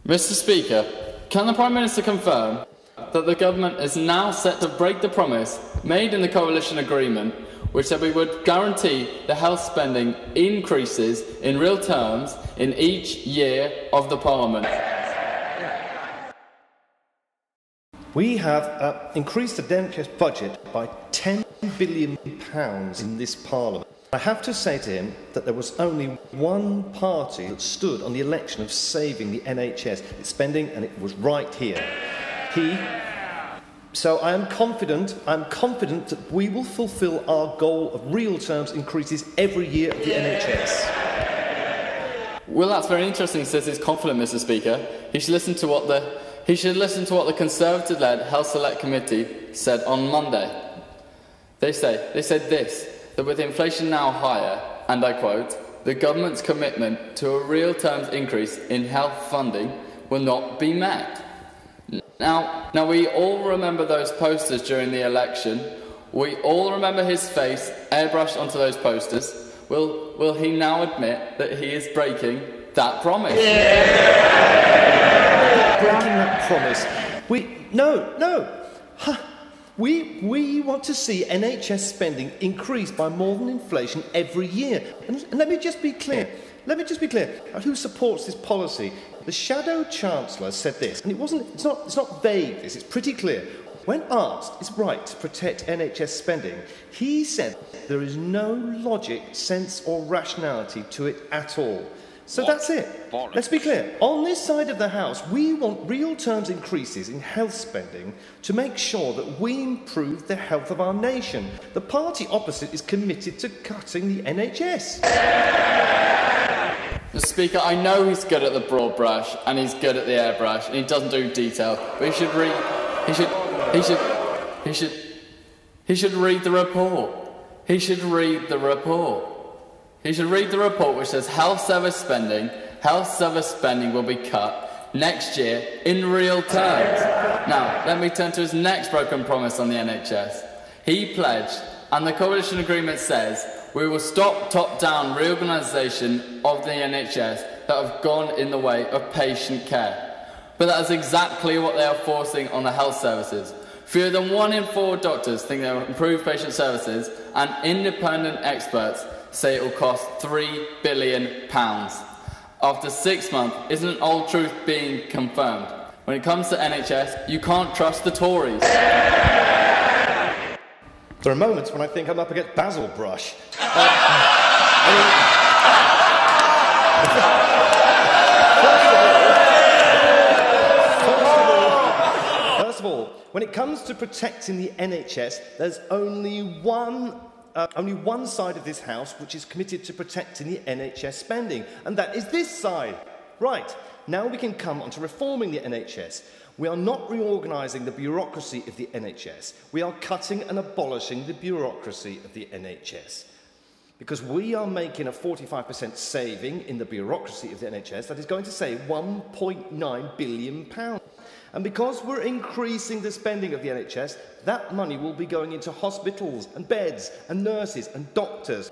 Mr. Speaker, can the Prime Minister confirm that the government is now set to break the promise made in the coalition agreement, which said we would guarantee the health spending increases in real terms in each year of the Parliament? We have increased the NHS budget by £10 billion in this Parliament. I have to say to him that there was only one party that stood on the election of saving the NHS spending, and it was right here. So I am confident that we will fulfil our goal of real terms increases every year of the NHS. Well, that's very interesting, says he's confident, Mr. Speaker. He should listen to what the Conservative-led Health Select Committee said on Monday. They said this, that with inflation now higher, and I quote, the government's commitment to a real terms increase in health funding will not be met. Now we all remember those posters during the election. We all remember his face airbrushed onto those posters. Will he now admit that he is breaking that promise? Breaking that promise? No. We want to see NHS spending increase by more than inflation every year. And let me just be clear. Who supports this policy? The Shadow Chancellor said this, and it's not vague, it's pretty clear. When asked his right to protect NHS spending, he said there is no logic, sense or rationality to it at all. So that's it. Let's be clear. On this side of the House, we want real terms increases in health spending to make sure that we improve the health of our nation. The party opposite is committed to cutting the NHS. Mr. Speaker, I know he's good at the broad brush and he's good at the airbrush and he doesn't do detail, but he should read the report. He should read the report. He should read the report which says health service spending will be cut next year in real terms. Now, let me turn to his next broken promise on the NHS. He pledged, and the coalition agreement says, we will stop top-down reorganisation of the NHS that have gone in the way of patient care. But that is exactly what they are forcing on the health services. Fewer than 1 in 4 doctors think they will improve patient services, and independent experts say it will cost £3 billion. After 6 months, isn't an old truth being confirmed? When it comes to NHS, you can't trust the Tories. There are moments when I think I'm up against Basil Brush. First of all, when it comes to protecting the NHS, there's only one side of this House which is committed to protecting the NHS spending, and that is this side. Right, now we can come on to reforming the NHS. We are not reorganising the bureaucracy of the NHS. We are cutting and abolishing the bureaucracy of the NHS. Because we are making a 45% saving in the bureaucracy of the NHS that is going to save £1.9 billion. And because we're increasing the spending of the NHS, that money will be going into hospitals and beds and nurses and doctors.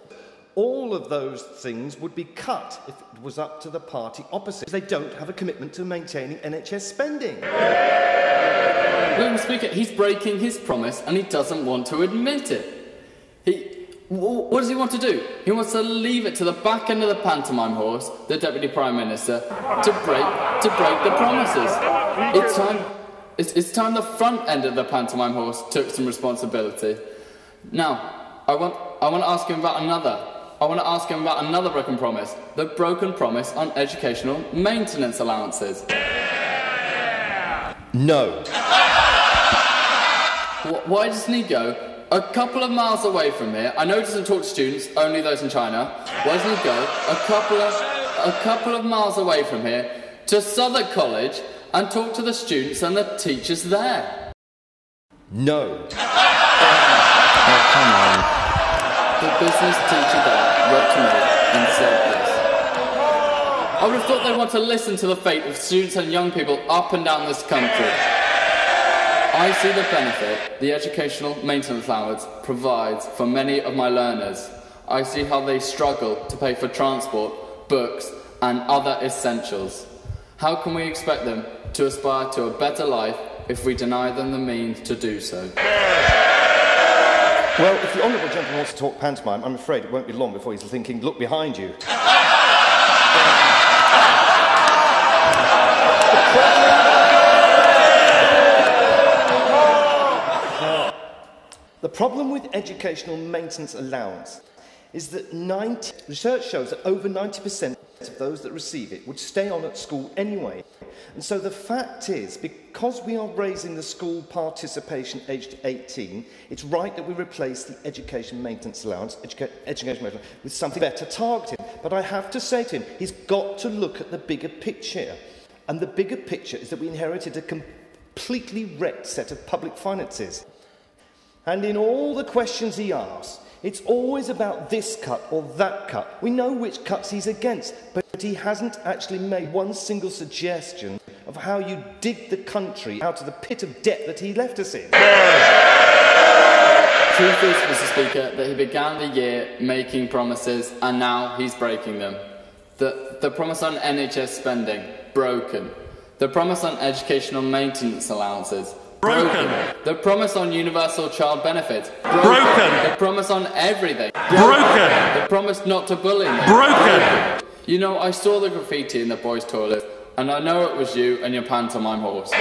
All of those things would be cut if it was up to the party opposite. They don't have a commitment to maintaining NHS spending. Mr. Speaker, he's breaking his promise and he doesn't want to admit it. What does he want to do? He wants to leave it to the back end of the pantomime horse, the Deputy Prime Minister, to break the promises. It's time the front end of the pantomime horse took some responsibility. Now, I want to ask him about another broken promise. The broken promise on educational maintenance allowances. No. Why doesn't he go a couple of miles away from here? I know he doesn't talk to students, only those in China. Why doesn't he go a couple of miles away from here to Southwark College and talk to the students and the teachers there? No. Oh, come on. The business teacher there wrote to me and said this. I would have thought they'd want to listen to the fate of students and young people up and down this country. I see the benefit the educational maintenance allowance provides for many of my learners. I see how they struggle to pay for transport, books and other essentials. How can we expect them to aspire to a better life if we deny them the means to do so? Well, if the honourable gentleman wants to talk pantomime, I'm afraid it won't be long before he's thinking, look behind you. The problem with educational maintenance allowance is that research shows that over 90% of those that receive it would stay on at school anyway. And so the fact is, because we are raising the school participation age to 18, it's right that we replace the education maintenance allowance, with something better targeted. But I have to say to him, he's got to look at the bigger picture. And the bigger picture is that we inherited a completely wrecked set of public finances. And in all the questions he asks, it's always about this cut or that cut. We know which cuts he's against, but he hasn't actually made one single suggestion of how you dig the country out of the pit of debt that he left us in. Truth is, Mr. Speaker, that he began the year making promises and now he's breaking them. The promise on NHS spending, broken. The promise on educational maintenance allowances, broken. The promise on universal child benefits, broken. The promise on everything, broken. The promise not to bully me, broken. You know, I saw the graffiti in the boys' toilet, and I know it was you and your pantomime horse.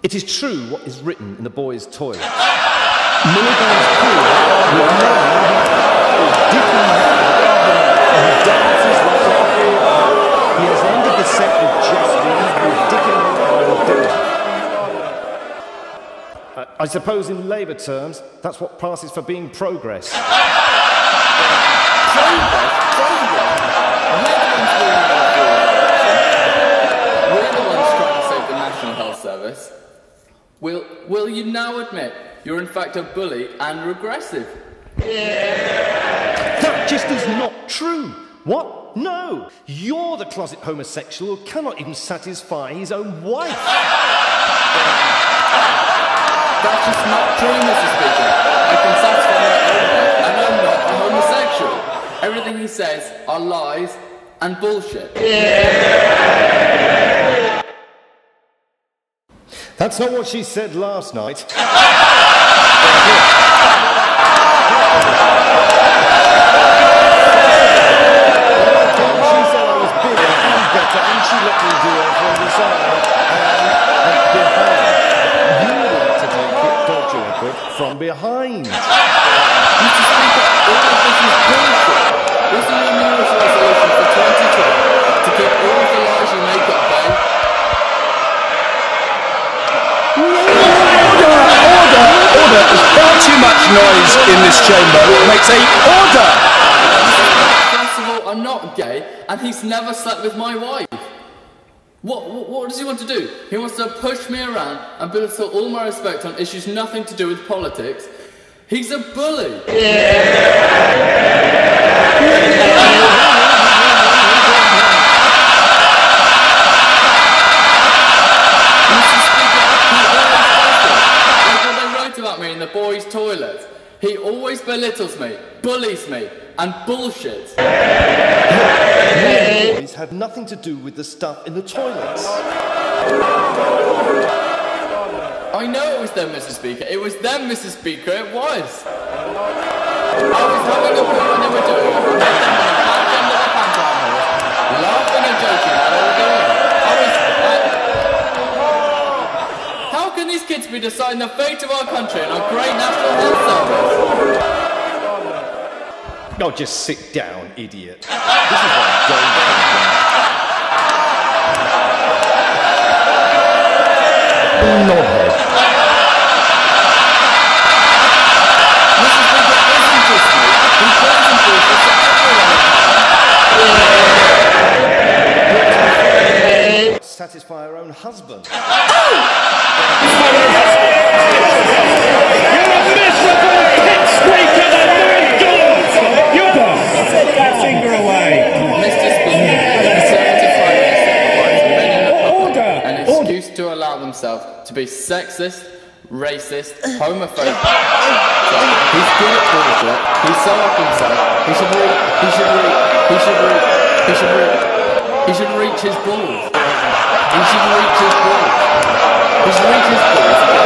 It is true what is written in the boys' toilet. Miliband's crew will he has ended the set with just I suppose in Labour terms, that's what passes for being progress. We're the ones trying to save the National Health Service. Will you now admit you're in fact a bully and regressive? That just is not true. What? No. You're the closet homosexual who cannot even satisfy his own wife. That's just not true, Mr. Speaker. I can satisfy my own wife, and I'm not a homosexual. Everything he says are lies and bullshit. That's not what she said last night. She said I was bigger and better, and she let me do it from the side and behind. You like to take it, don't you, Edward? From behind. Mr. Speaker, all of this is bullshit. This is your New Year's resolution for 2012 to keep all of the lies you make at bay. Order! There's far too much noise in this chamber. It makes a order! First of all, I'm not gay, and he's never slept with my wife. What does he want to do? He wants to push me around and belittle all my respect on issues nothing to do with politics. He's a bully. About me in the boys' toilet. He always belittles me, bullies me, and bullshits. The boys had nothing to do with the stuff in the toilets. I know it was them, Mr. Speaker. It was them, Mr. Speaker. It was. I was having a poo when they were doing it. I met them in the back end of the pantomime horse, laughing and joking while they were doing it. How can these kids be deciding the fate of our country and our great National Health Service? Oh, just sit down, idiot. This is what I'm going for. Knobhead. Mr. Speaker, isn't just me. He plays and bullshits to everyone. Satisfy her own husband. You're a miserable pipsqueaker that McDonald's! You're take that finger away! Mr. Speaker, the Conservative Prime Minister provides many in the public an excuse to allow themselves to be sexist, racist, homophobic. He's good at bullshit. He's so up himself. He should read. He should reach his balls. He should reach his balls. He should reach his balls.